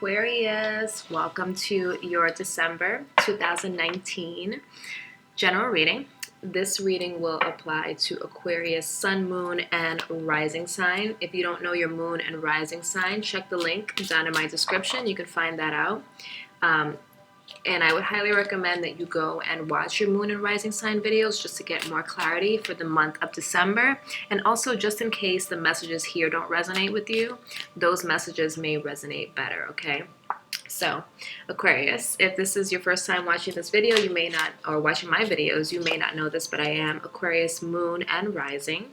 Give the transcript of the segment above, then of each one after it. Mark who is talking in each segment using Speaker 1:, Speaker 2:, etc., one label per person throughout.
Speaker 1: Aquarius, welcome to your December 2019 general reading. This reading will apply to Aquarius sun, moon, and rising sign. If you don't know your moon and rising sign, check the link down in my description. You can find that out. And I would highly recommend that you go and watch your moon and rising sign videos just to get more clarity for the month of December. And also, just in case the messages here don't resonate with you, those messages may resonate better, okay? So, Aquarius, if this is your first time watching this video, you may not, or watching my videos, you may not know this, but I am Aquarius moon and rising.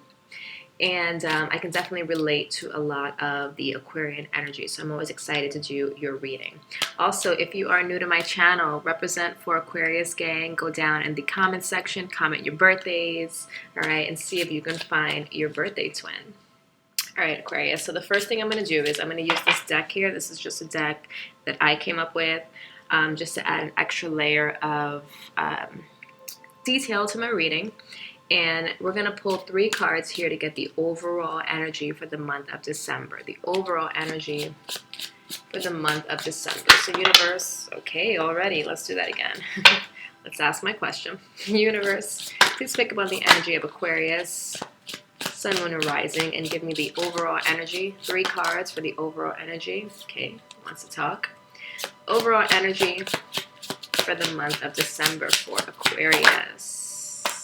Speaker 1: And I can definitely relate to a lot of the Aquarian energy, so I'm always excited to do your reading. Also, if you are new to my channel, represent for Aquarius gang, go down in the comment section, comment your birthdays, all right, and see if you can find your birthday twin. All right, Aquarius, so the first thing I'm going to do is I'm going to use this deck here. This is just a deck that I came up with just to add an extra layer of detail to my reading. And we're going to pull 3 cards here to get the overall energy for the month of December. The overall energy for the month of December. So universe, okay, already, let's do that again. Let's ask my question. Universe, please pick up on the energy of Aquarius, sun, moon, and rising, and give me the overall energy. 3 cards for the overall energy. Okay, wants to talk. Overall energy for the month of December for Aquarius.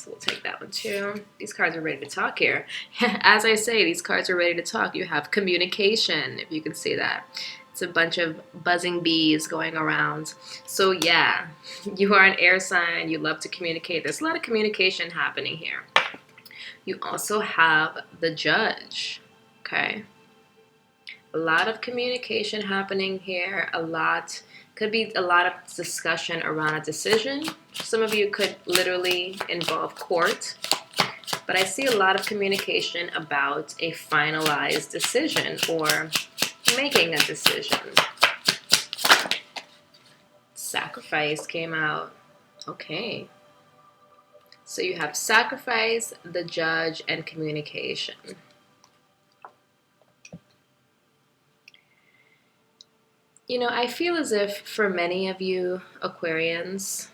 Speaker 1: We'll take that one too. These cards are ready to talk here. As I say, these cards are ready to talk. You have communication, if you can see that. It's a bunch of buzzing bees going around. So yeah, you are an air sign. You love to communicate. There's a lot of communication happening here. You also have the Judge, okay? A lot of communication happening here. Could be a lot of discussion around a decision. Some of you could literally involve court. But I see a lot of communication about a finalized decision or making a decision. Sacrifice came out. Okay. So you have sacrifice, the Judge, and communication. You know, I feel as if for many of you Aquarians,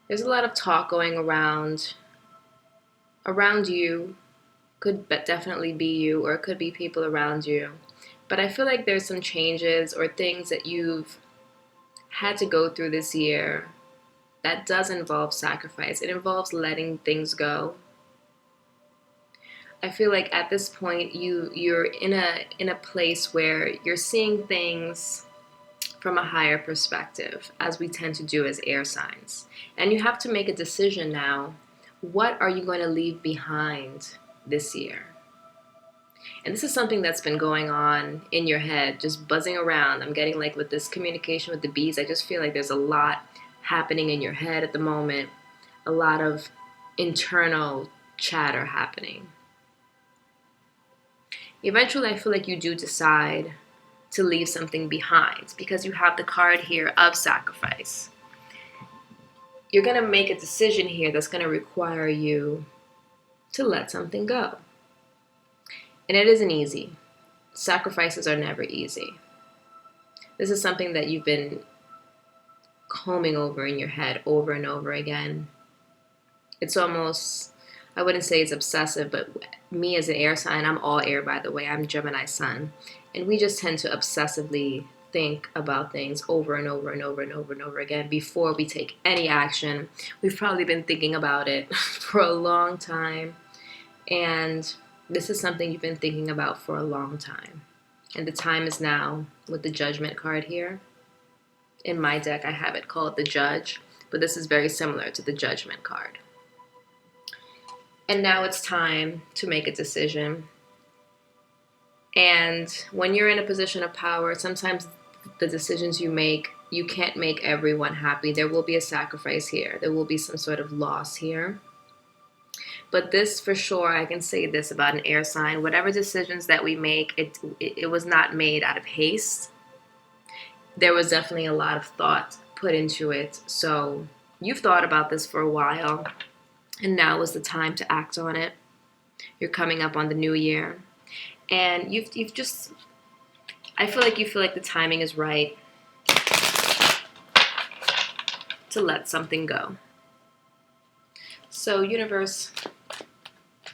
Speaker 1: there's a lot of talk going around you. Could definitely be you, or it could be people around you. But I feel like there's some changes or things that you've had to go through this year that does involve sacrifice. It involves letting things go. I feel like at this point you're in a place where you're seeing things from a higher perspective, as we tend to do as air signs. And you have to make a decision now. What are you going to leave behind this year? And this is something that's been going on in your head, just buzzing around. I'm getting like with this communication with the bees, I just feel like there's a lot happening in your head at the moment. A lot of internal chatter happening. Eventually, I feel like you do decide to leave something behind because you have the card here of sacrifice. You're going to make a decision here that's going to require you to let something go. And it isn't easy. Sacrifices are never easy. This is something that you've been combing over in your head over and over again. It's almost, I wouldn't say it's obsessive, but me as an air sign, I'm all air by the way, I'm Gemini sun. And we just tend to obsessively think about things over and over and over and over and over again before we take any action. We've probably been thinking about it for a long time. And this is something you've been thinking about for a long time. And the time is now with the Judgment card here. In my deck, I have it called the Judge, but this is very similar to the Judgment card. And now it's time to make a decision. And when you're in a position of power, sometimes the decisions you make, you can't make everyone happy. There will be a sacrifice here. There will be some sort of loss here. But this, for sure, I can say this about an air sign. Whatever decisions that we make, it was not made out of haste. There was definitely a lot of thought put into it. So you've thought about this for a while. And now is the time to act on it. You're coming up on the new year. And you've just, I feel like you feel like the timing is right to let something go. So universe,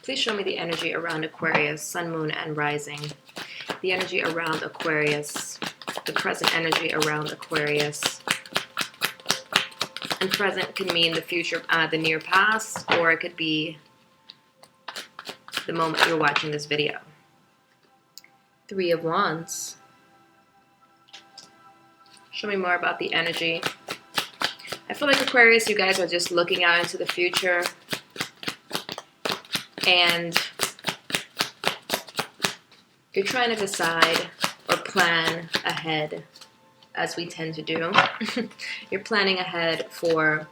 Speaker 1: please show me the energy around Aquarius, sun, moon, and rising. The energy around Aquarius, the present energy around Aquarius. And present can mean the future, the near past, or it could be the moment you're watching this video. Three of Wands. Show me more about the energy. I feel like Aquarius, you guys are just looking out into the future and you're trying to decide or plan ahead, as we tend to do. You're planning ahead for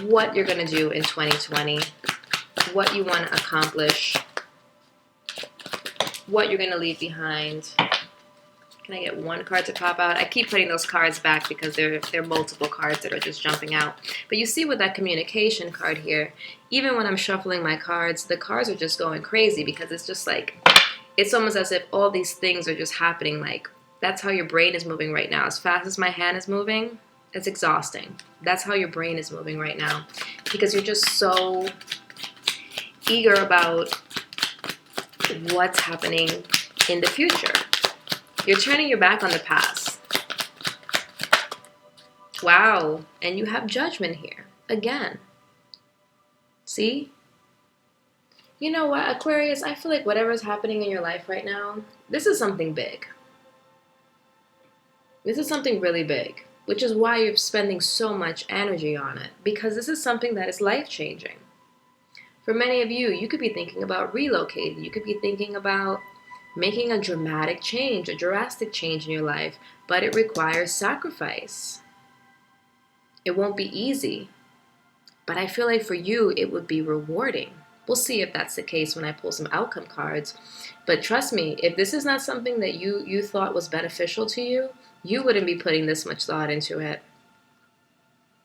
Speaker 1: what you're going to do in 2020, what you want to accomplish, what you're going to leave behind. Can I get one card to pop out? I keep putting those cards back because they're multiple cards that are just jumping out. But you see with that communication card here, even when I'm shuffling my cards, the cards are just going crazy because it's just like, it's almost as if all these things are just happening. Like, that's how your brain is moving right now. As fast as my hand is moving, it's exhausting. That's how your brain is moving right now because you're just so eager about what's happening in the future. You're turning your back on the past. Wow. And you have Judgment here. Again. See? You know what, Aquarius? I feel like whatever's happening in your life right now, this is something big. This is something really big. Which is why you're spending so much energy on it. Because this is something that is life-changing. For many of you, you could be thinking about relocating. You could be thinking about making a dramatic change, a drastic change in your life, but it requires sacrifice. It won't be easy, but I feel like for you, it would be rewarding. We'll see if that's the case when I pull some outcome cards. But trust me, if this is not something that you thought was beneficial to you, you wouldn't be putting this much thought into it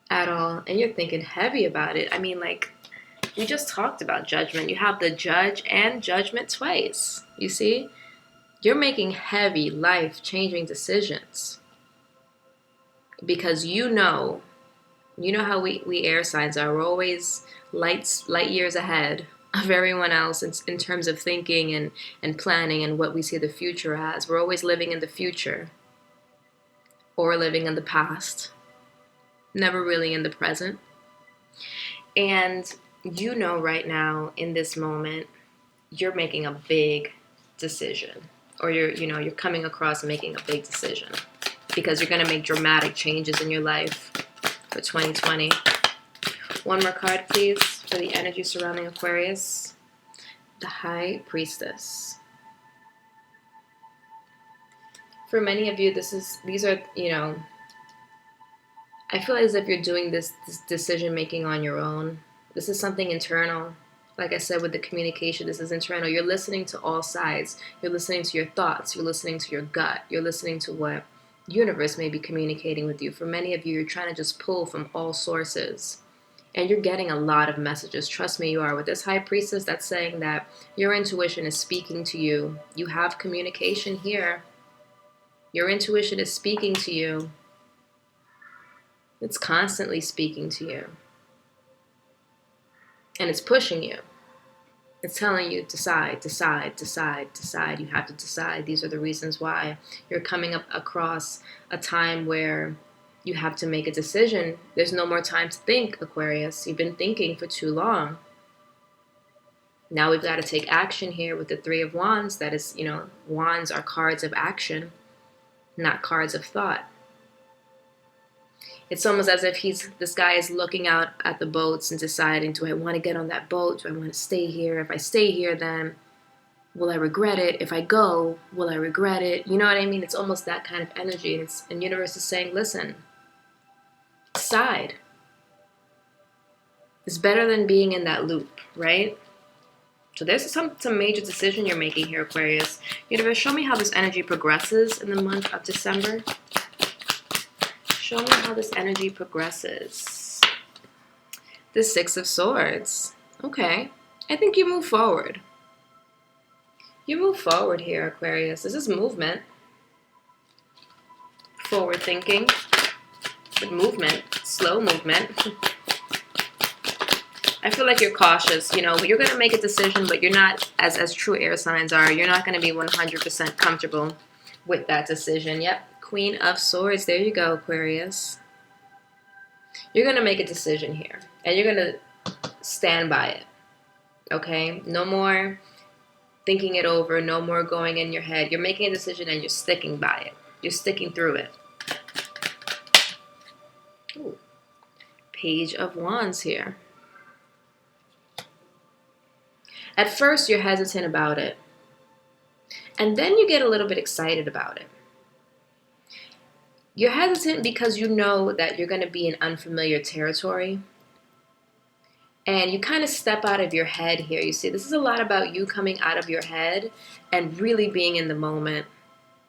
Speaker 1: at all. And you're thinking heavy about it. I mean, like, we just talked about Judgment. You have the Judge and Judgment twice. You see? You're making heavy, life-changing decisions. Because you know how we air signs are. We're always light years ahead of everyone else in terms of thinking and planning and what we see the future as. We're always living in the future. Or living in the past. Never really in the present. And you know right now, in this moment, you're making a big decision. Or you're coming across making a big decision. Because you're going to make dramatic changes in your life for 2020. One more card, please, for the energy surrounding Aquarius. The High Priestess. For many of you, these are, I feel as if you're doing this decision making on your own. This is something internal. Like I said, with the communication, this is internal. You're listening to all sides. You're listening to your thoughts. You're listening to your gut. You're listening to what universe may be communicating with you. For many of you, you're trying to just pull from all sources. And you're getting a lot of messages. Trust me, you are. With this High Priestess, that's saying that your intuition is speaking to you. You have communication here. Your intuition is speaking to you. It's constantly speaking to you. And it's pushing you. It's telling you, decide, decide, decide, decide. You have to decide. These are the reasons why you're coming up across a time where you have to make a decision. There's no more time to think, Aquarius. You've been thinking for too long. Now we've got to take action here with the Three of Wands. That is, wands are cards of action, not cards of thought. It's almost as if this guy is looking out at the boats and deciding, do I want to get on that boat? Do I want to stay here? If I stay here, then will I regret it? If I go, will I regret it? You know what I mean? It's almost that kind of energy. And universe is saying, listen, decide. It's better than being in that loop, right? So there's some major decision you're making here, Aquarius. Universe, show me how this energy progresses in the month of December. Show me how this energy progresses. The Six of Swords. Okay. I think you move forward. You move forward here, Aquarius. This is movement. Forward thinking. But movement. Slow movement. I feel like you're cautious. You know, you're going to make a decision, but you're not, as true air signs are, you're not going to be 100% comfortable with that decision. Yep. Queen of Swords. There you go, Aquarius. You're going to make a decision here. And you're going to stand by it. Okay? No more thinking it over. No more going in your head. You're making a decision and you're sticking by it. You're sticking through it. Ooh. Page of Wands here. At first, you're hesitant about it. And then you get a little bit excited about it. You're hesitant because you know that you're going to be in unfamiliar territory. And you kind of step out of your head here. You see, this is a lot about you coming out of your head and really being in the moment,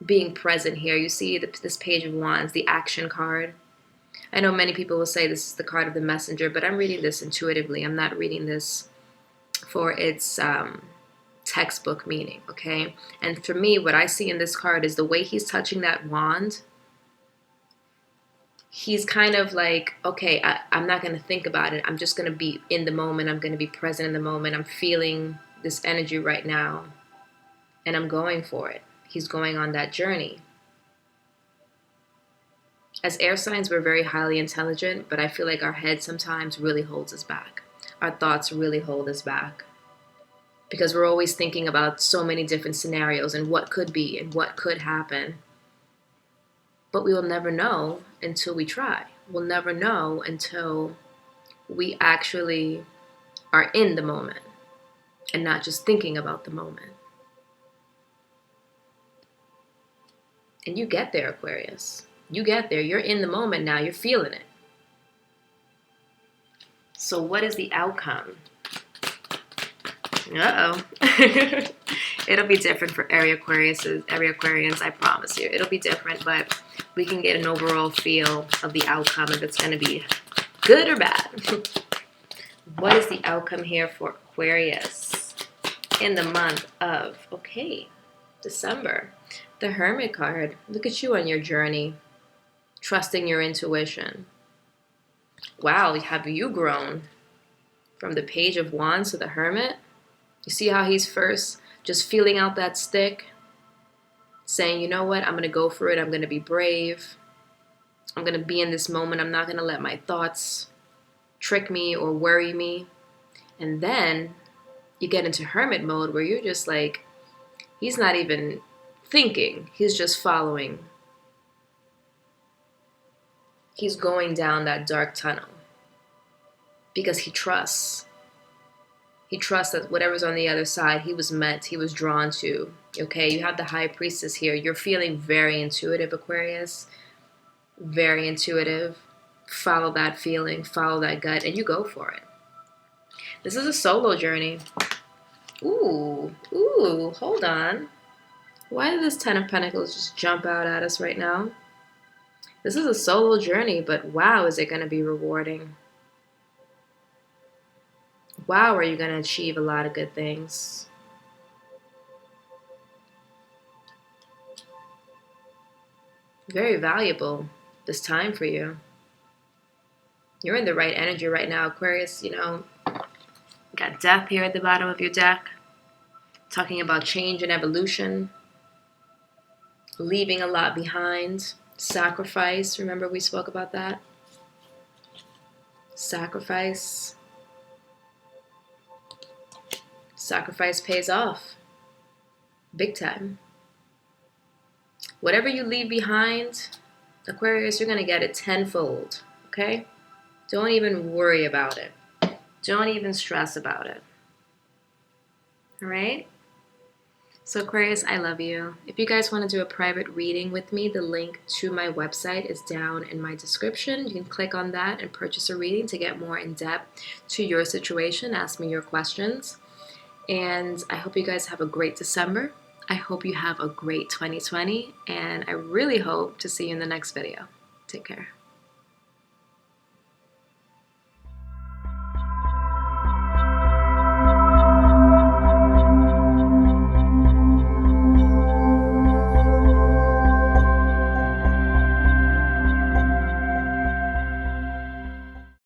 Speaker 1: being present here. You see this Page of Wands, the action card. I know many people will say this is the card of the messenger, but I'm reading this intuitively. I'm not reading this for its textbook meaning, okay? And for me, what I see in this card is the way he's touching that wand. He's kind of like, okay, I'm not going to think about it. I'm just going to be in the moment. I'm going to be present in the moment. I'm feeling this energy right now, and I'm going for it. He's going on that journey. As air signs, we're very highly intelligent, but I feel like our head sometimes really holds us back. Our thoughts really hold us back because we're always thinking about so many different scenarios and what could be and what could happen. But we will never know until we try. We'll never know until we actually are in the moment and not just thinking about the moment. And you get there, Aquarius. You get there. You're in the moment now. You're feeling it. So what is the outcome? Uh-oh. It'll be different for every Aquarians, I promise you. It'll be different, but we can get an overall feel of the outcome if it's going to be good or bad. What is the outcome here for Aquarius in the month of, December? The Hermit card. Look at you on your journey, trusting your intuition. Wow, have you grown from the Page of Wands to the Hermit? You see how he's first just feeling out that stick, saying, you know what, I'm going to go for it. I'm going to be brave. I'm going to be in this moment. I'm not going to let my thoughts trick me or worry me. And then you get into Hermit mode where you're just like, he's not even thinking. He's just following. He's going down that dark tunnel because he trusts. He trusts that whatever's on the other side, he was drawn to. Okay, you have the High Priestess here. You're feeling very intuitive, Aquarius. Very intuitive. Follow that feeling, follow that gut, and you go for it. This is a solo journey. Ooh, hold on. Why did this Ten of Pentacles just jump out at us right now? This is a solo journey, but wow, is it going to be rewarding. Wow, are you going to achieve a lot of good things. Very valuable this time for you. You're in the right energy right now, Aquarius. You know, got Death here at the bottom of your deck. Talking about change and evolution. Leaving a lot behind. Sacrifice. Remember we spoke about that? Sacrifice. Sacrifice pays off. Big time. Whatever you leave behind, Aquarius, you're going to get it tenfold. Okay? Don't even worry about it. Don't even stress about it. All right? So Aquarius, I love you. If you guys want to do a private reading with me, the link to my website is down in my description. You can click on that and purchase a reading to get more in depth to your situation. Ask me your questions. And I hope you guys have a great December. I hope you have a great 2020. And I really hope to see you in the next video. Take care.